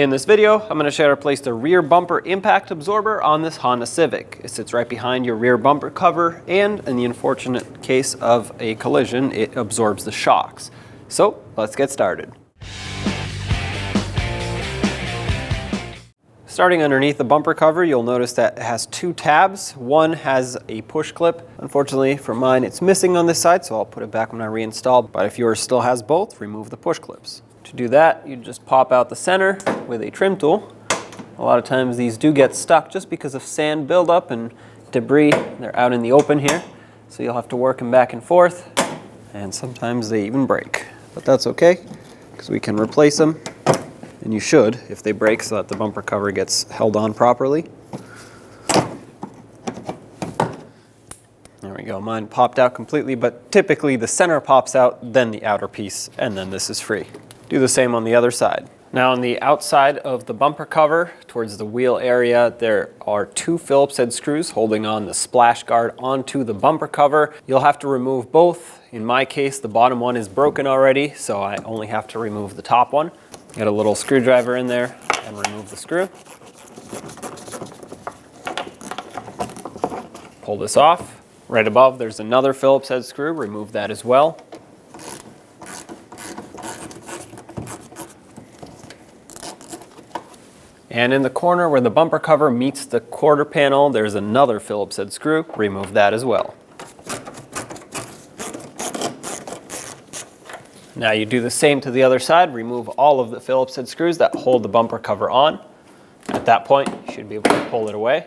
In this video, I'm going to show you how to place the rear bumper impact absorber on this Honda Civic. It sits right behind your rear bumper cover, and in the unfortunate case of a collision, it absorbs the shocks. So let's get started. Starting underneath the bumper cover, you'll notice that it has two tabs. One has a push clip. Unfortunately for mine, it's missing on this side, so I'll put it back when I reinstall. But if yours still has both, remove the push clips. To do that, you just pop out the center with a trim tool. A lot of times these do get stuck just because of sand buildup and debris. They're out in the open here, so you'll have to work them back and forth, and sometimes they even break. But that's okay, because we can replace them, and you should if they break, so that the bumper cover gets held on properly. There we go, mine popped out completely, but typically the center pops out, then the outer piece, and then this is free. Do the same on the other side. Now on the outside of the bumper cover, towards the wheel area, there are two Phillips head screws holding on the splash guard onto the bumper cover. You'll have to remove both. In my case, the bottom one is broken already, so I only have to remove the top one. Get a little screwdriver in there and remove the screw. Pull this off. Right above, there's another Phillips head screw. Remove that as well. And in the corner where the bumper cover meets the quarter panel, there's another Phillips head screw. Remove that as well. Now you do the same to the other side. Remove all of the Phillips head screws that hold the bumper cover on. At that point, you should be able to pull it away.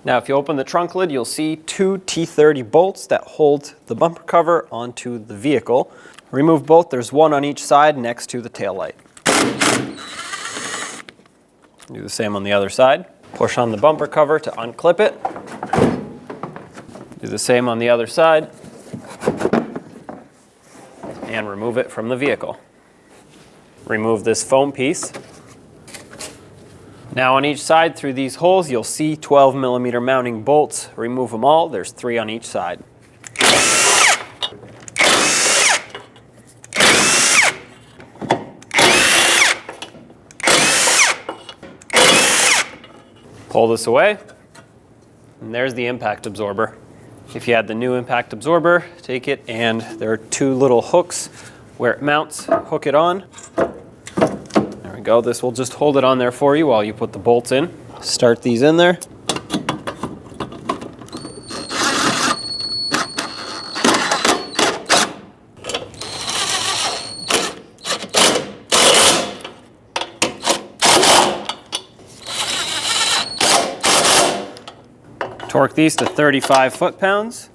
Now if you open the trunk lid, you'll see two T30 bolts that hold the bumper cover onto the vehicle. Remove both. There's one on each side next to the taillight. Do the same on the other side. Push on the bumper cover to unclip it. Do the same on the other side. And remove it from the vehicle. Remove this foam piece. Now on each side through these holes, you'll see 12mm mounting bolts. Remove them all. There's 3 on each side. Pull this away, and there's the impact absorber. If you had the new impact absorber, take it, and there are 2 little hooks where it mounts. Hook it on. There we go. This will just hold it on there for you while you put the bolts in. Start these in there. Torque these to 35 foot-pounds.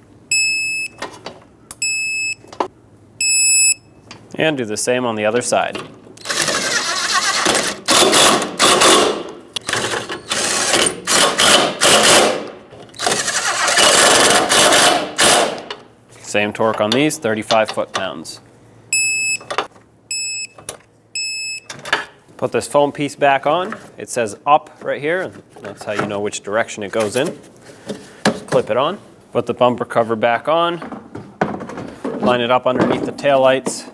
And do the same on the other side. Same torque on these, 35 foot-pounds. Put this foam piece back on. It says up right here, and that's how you know which direction it goes in. Clip it on, put the bumper cover back on, line it up underneath the taillights,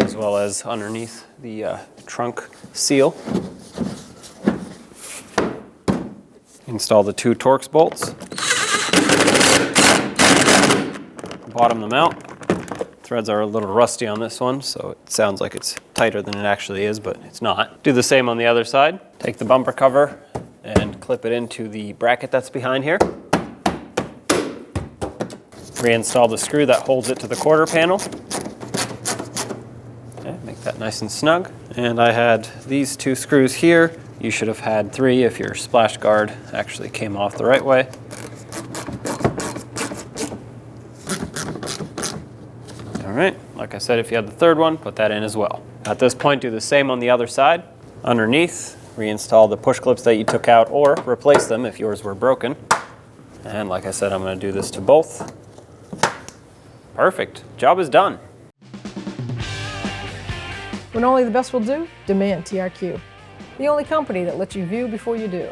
as well as underneath the trunk seal. Install the 2 Torx bolts. Bottom them out. Threads are a little rusty on this one, so it sounds like it's tighter than it actually is, but it's not. Do the same on the other side. Take the bumper cover and clip it into the bracket that's behind here. Reinstall the screw that holds it to the quarter panel. Okay, make that nice and snug. And I had these 2 screws here. You should have had 3 if your splash guard actually came off the right way. All right, like I said, if you had the 3rd one, put that in as well. At this point, do the same on the other side. Underneath, reinstall the push clips that you took out, or replace them if yours were broken. And like I said, I'm going to do this to both. Perfect. Job is done. When only the best will do, demand TRQ. The only company that lets you view before you do.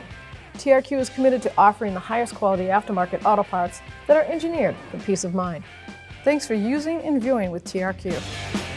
TRQ is committed to offering the highest quality aftermarket auto parts that are engineered for peace of mind. Thanks for using and viewing with TRQ.